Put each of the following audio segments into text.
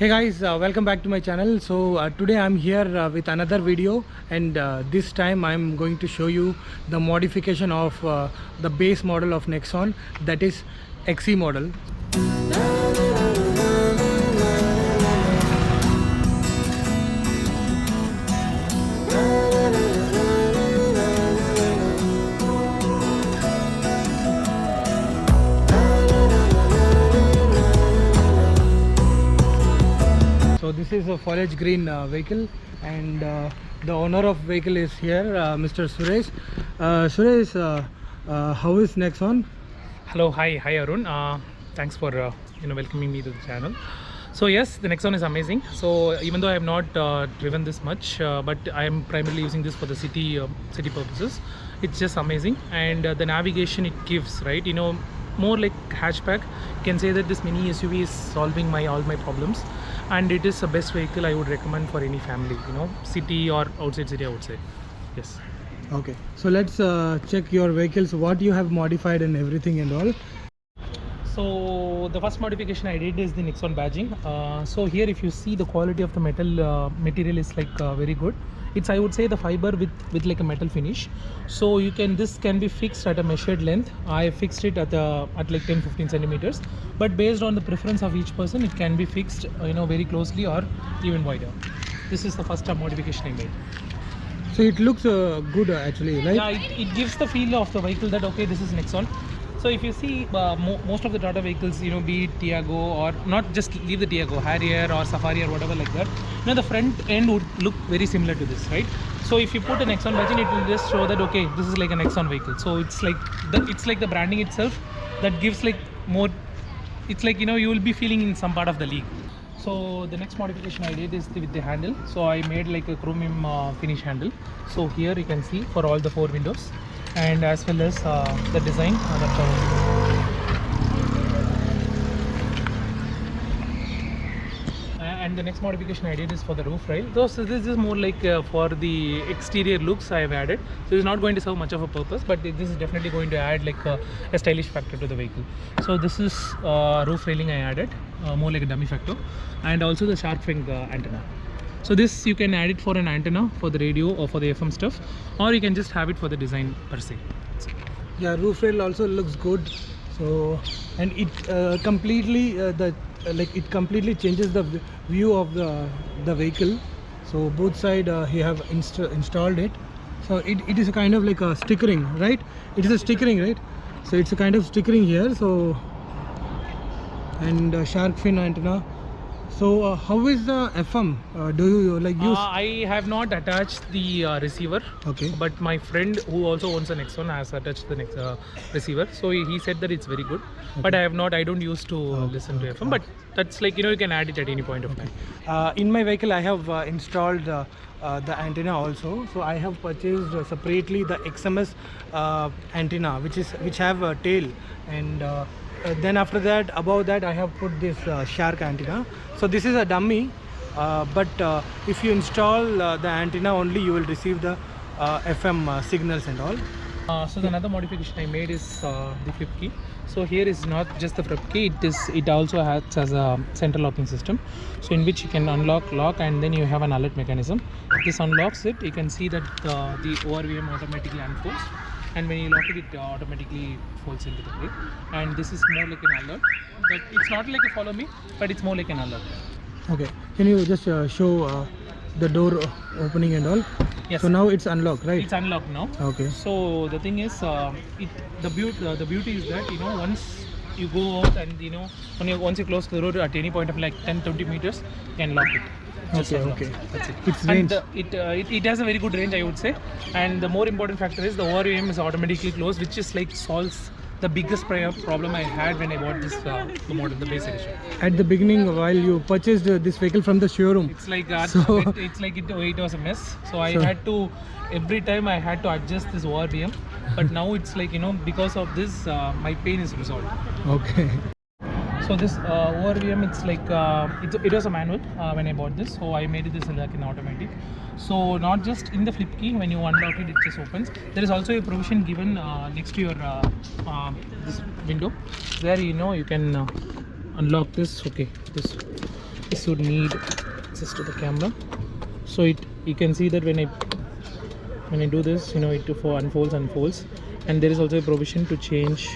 Hey guys, welcome back to my channel. So today I'm here with another video, and this time I'm going to show you the modification of the base model of Nexon, that is XE model. So this is a foliage green vehicle, and the owner of vehicle is here, Mr. Suresh. Suresh, how is Nexon? Hello, hi Arun. Thanks for welcoming me to the channel. So yes, the Nexon is amazing. So even though I have not driven this much, but I am primarily using this for the city purposes. It's just amazing, and the navigation it gives, right? More like hatchback. You can say that this mini SUV is solving all my problems, and it is the best vehicle I would recommend for any family. City or outside city, I would say. Yes. Okay, so let's check your vehicles, what you have modified and everything and all. So the first modification I did is the Nexon badging. So here if you see, the quality of the material is like very good. It's, I would say, the fiber with like a metal finish. So this can be fixed at a measured length. I fixed it at like 10-15 centimeters, but based on the preference of each person, it can be fixed very closely or even wider. This is the first modification I made. So it looks good actually, right? Yeah, it gives the feel of the vehicle that okay, this is Nexon. So if you see most of the Tata vehicles, be it Tiago, or not just leave the Tiago, Harrier or Safari or whatever like that, the front end would look very similar to this, right? So if you put a Nexon badge in, it will just show that okay, this is like a Nexon vehicle. So it's like the branding itself that gives like more. It's like you will be feeling in some part of the league. So the next modification I did is with the handle. So I made like a chromium finish handle. So here you can see for all the 4 windows, and as well as the design that's all. And the next modification I did is for the roof rail. So this is more like for the exterior looks I have added. So it's not going to serve much of a purpose, but this is definitely going to add like a stylish factor to the vehicle. So this is roof railing I added, more like a dummy factor, and also the shark fin antenna. So this you can add it for an antenna for the radio or for the FM stuff, or you can just have it for the design per se. Yeah, roof rail also looks good. So, and it completely it completely changes the view of the vehicle. So both side he have installed it. So it is a kind of like a stickering, right? It is a stickering, right? So it's a kind of stickering here. So, and shark fin antenna. So how is the FM? Do you like use? I have not attached the receiver. Okay. But my friend who also owns a Nexon has attached the receiver. So he said that it's very good. Okay. But I have not. I don't used to listen to FM. But that's like you can add it at any point of time. In my vehicle, I have installed the antenna also. So I have purchased separately the XMS antenna, which have a tail, and then after that, above that I have put this shark antenna. So this is a dummy, but if you install the antenna only, you will receive the FM signals and all. So another modification I made is the flip key. So here is not just the flip key, it also has a central locking system, so in which you can lock, and then you have an alert mechanism. This unlocks it. You can see that the ORVM automatically unfolds, and when you lock it, it automatically folds into the plate. And this is more like an alert, but it's not like a follow me, but it's more like an alert. Okay, can you just show the door opening and all? Yes. So now it's unlocked, right? It's unlocked now. Okay. So the thing is, the beauty is that once you go out and once you close the road at any point of like 10-20 meters, you can lock it. Okay. That's it. It's range. It has a very good range, I would say. And the more important factor is the ORVM is automatically closed, which is like solves the biggest problem I had when I bought this the model, the base edition. At the beginning, while you purchased this vehicle from the showroom, it's like it was a mess. So I had to, every time I had to adjust this ORVM, but now it's like because of this my pain is resolved. Okay. So this ORVM, it's like it was a manual when I bought this, so I made this like an automatic. So not just in the flip key, when you unlock it, it just opens. There is also a provision given next to your this window, where you can unlock this. Okay, this. this would need access to the camera. So you can see that when I do this, it unfolds, and there is also a provision to change.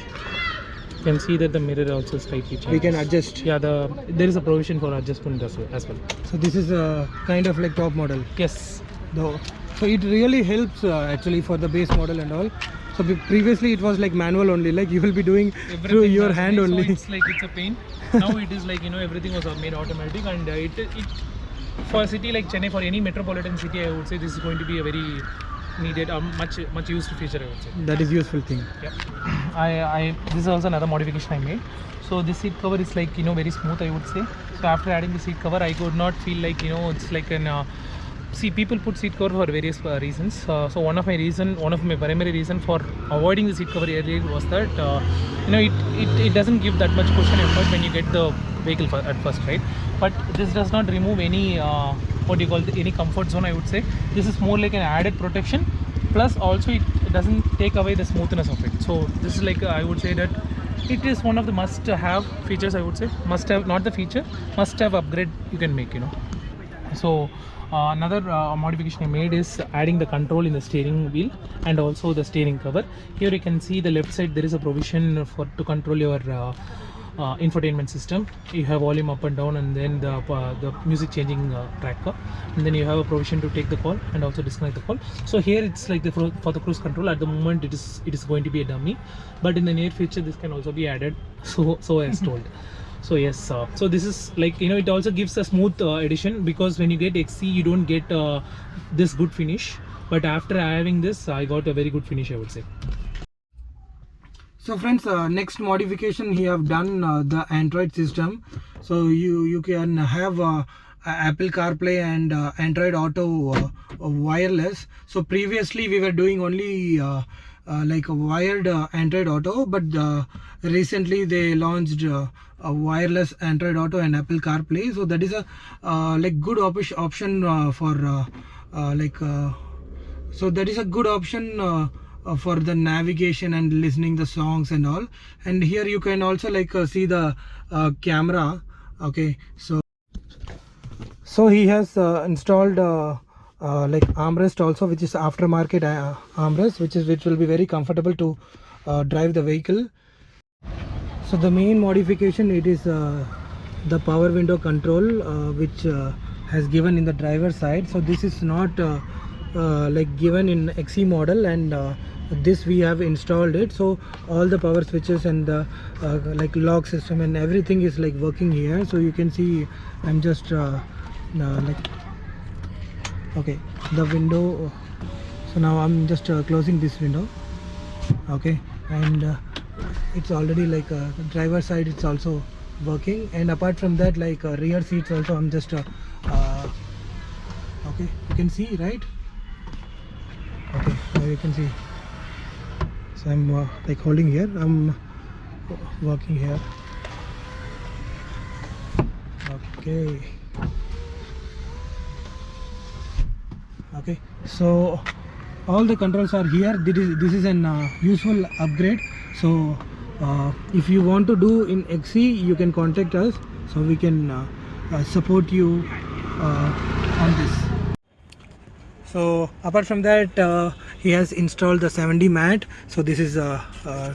You can see that the mirror also slightly changes. We can adjust. Yeah, there is a provision for adjustment as well. So this is a kind of like top model. Yes. Though, so it really helps actually for the base model and all. So previously it was like manual only, like you will be doing Everything through your hand so only. it's like it's a pain. Now it is like everything was made automatic, and it for a city like Chennai, for any metropolitan city, I would say this is going to be a very needed, much used feature, I would say. That is useful thing. Yeah. This is also another modification I made. So this seat cover is like very smooth, I would say. So after adding the seat cover, I could not feel like it's like an see, people put seat cover for various reasons. So one of my primary reason for avoiding the seat cover earlier was that it doesn't give that much cushion effort when you get the vehicle at first, right? But this does not remove any any comfort zone, I would say. This is more like an added protection, plus also it doesn't take away the smoothness of it. So this is like I would say that it is one of the must have features, I would say. Must have, not the feature, must have upgrade you can make. So another modification I made is adding the control in the steering wheel and also the steering cover. Here you can see the left side, there is a provision to control your infotainment system. You have volume up and down, and then the music changing tracker, and then you have a provision to take the call and also disconnect the call. So here it's like for the cruise control. At the moment it is going to be a dummy, but in the near future this can also be added, so as told. So yes, so this is like it also gives a smooth addition, because when you get XC you don't get this good finish, but after having this I got a very good finish, I would say. So friends, next modification he have done the Android system. So you can have Apple CarPlay and Android Auto wireless. So previously we were doing only like a wired Android Auto, but recently they launched a wireless Android Auto and Apple CarPlay. So that is a like good option for so that is a good option for the navigation and listening the songs and all. And here you can also like see the camera. Okay, so he has installed like armrest also, which is aftermarket armrest, which will be very comfortable to drive the vehicle. So the main modification, it is the power window control, which has given in the driver side. So this is not like given in XE model, and this we have installed it. So all the power switches and the like lock system and everything is like working here. So you can see I'm just like okay, the window. So now I'm just closing this window. Okay, and it's already like the driver side, it's also working. And apart from that, like rear seats also, I'm just okay, you can see, right? Okay, now you can see. So I'm like holding here, I'm working here. Okay, so all the controls are here. This is an useful upgrade. So if you want to do in XE, you can contact us, so we can support you on this. So apart from that, he has installed the 7D mat. So this is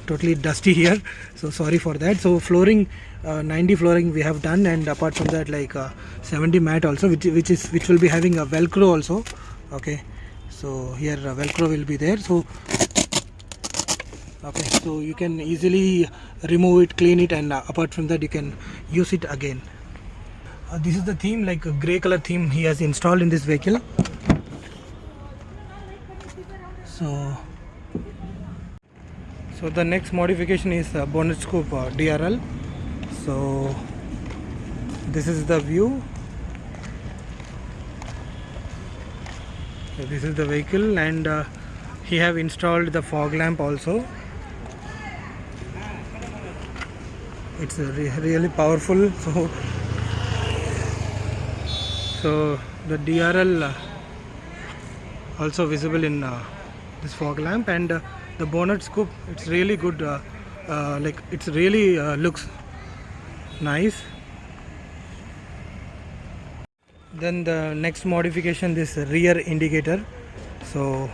totally dusty here, so sorry for that. So flooring, 9D flooring we have done, and apart from that, like 7D mat also, which will be having a velcro also. Okay, so here velcro will be there. So okay, so you can easily remove it, clean it, and apart from that you can use it again. This is the theme, like a gray color theme he has installed in this vehicle. So the next modification is bonnet scoop DRL. So this is the view. So this is the vehicle, and he have installed the fog lamp also. It's really powerful. So the DRL also visible in this fog lamp, and the bonnet scoop, it's really good, like it's really looks nice. Then the next modification, this rear indicator. So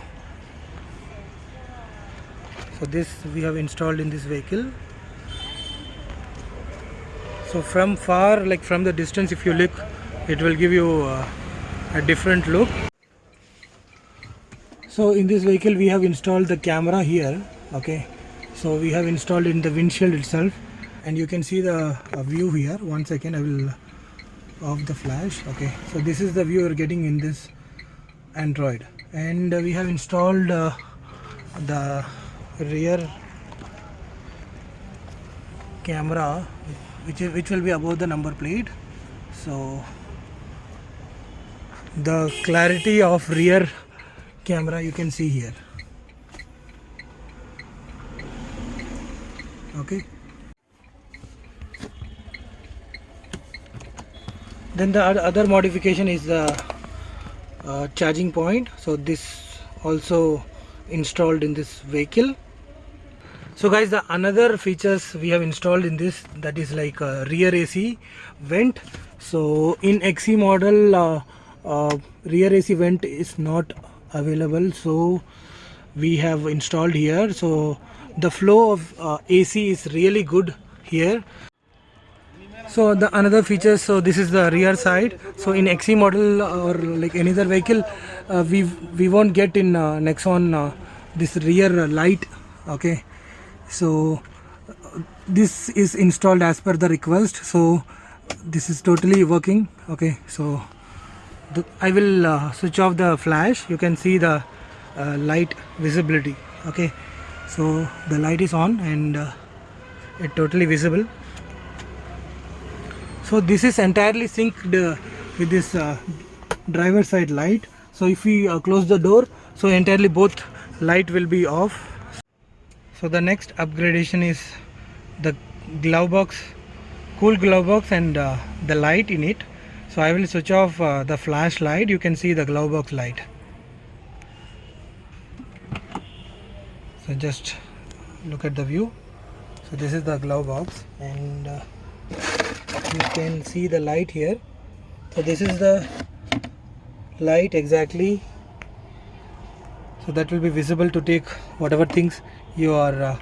this we have installed in this vehicle. So from far, like from the distance, if you look, it will give you a different look. So in this vehicle we have installed the camera here. Okay, so we have installed it in the windshield itself, and you can see the view here. One second, I will off the flash. Okay, so this is the view you're getting in this Android, and we have installed the rear camera, which will be above the number plate. So the clarity of rear camera you can see here. Okay, then the other modification is the charging point. So this also installed in this vehicle. So guys, the another features we have installed in this, that is like a rear AC vent. So in XE model rear AC vent is not available, so we have installed here. So the flow of AC is really good here. So the another feature, so this is the rear side. So in XE model or like any other vehicle, we won't get in Nexon this rear light. Okay, so this is installed as per the request. So this is totally working. Okay, so I will switch off the flash. You can see the light visibility. Okay, so the light is on and it totally visible. So this is entirely synced with this driver side light. So if we close the door, so entirely both light will be off. So the next upgradation is the glove box, cool glove box, and the light in it. So I will switch off the flashlight. You can see the glove box light. So just look at the view. So this is the glove box, and you can see the light here. So this is the light exactly. So that will be visible to take whatever things you are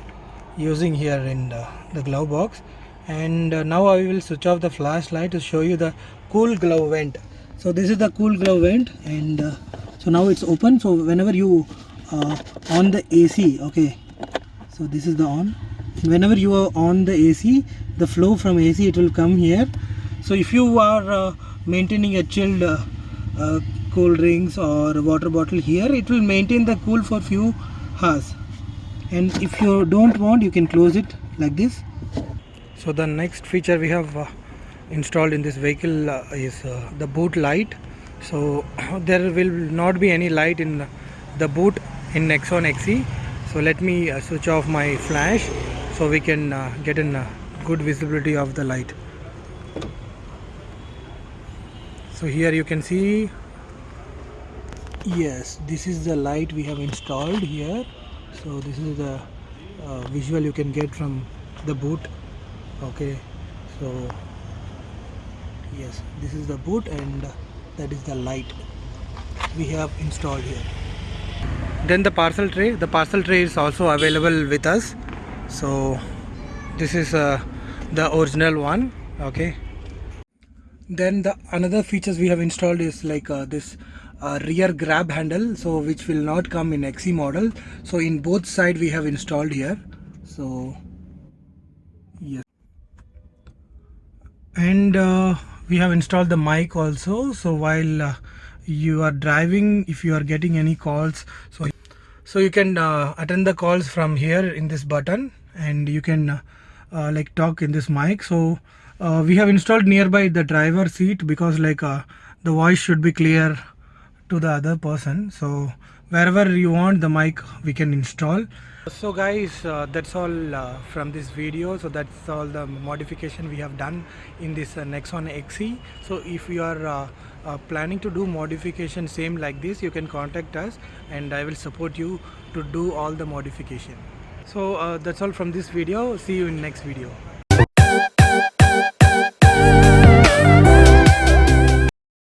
using here in the glove box. And now I will switch off the flashlight to show you the cool glove vent. So this is the cool glove vent, and so now it's open. So whenever you on the AC, okay, so this is the on. Whenever you are on the AC, the flow from AC, it will come here. So if you are maintaining a chilled cold drinks or water bottle here, it will maintain the cool for few hours. And if you don't want, you can close it like this. So the next feature we have installed in this vehicle is the boot light. So there will not be any light in the boot in Nexon XE. So let me switch off my flash so we can get a good visibility of the light. So here you can see, yes, this is the light we have installed here. So this is the visual you can get from the boot. Okay, so yes, this is the boot, and that is the light we have installed here. Then the parcel tray. The parcel tray is also available with us. So this is the original one. Okay. Then the another features we have installed is like this rear grab handle, so which will not come in XE model. So in both side we have installed here. So yes, and we have installed the mic also. So while you are driving, if you are getting any calls, so you can attend the calls from here in this button, and you can like talk in this mic. So we have installed nearby the driver seat, because like the voice should be clear to the other person. So wherever you want the mic, we can install. So guys, that's all from this video. So that's all the modification we have done in this Nexon XE. So if you are planning to do modification same like this, you can contact us and I will support you to do all the modification. So that's all from this video. See you in next video.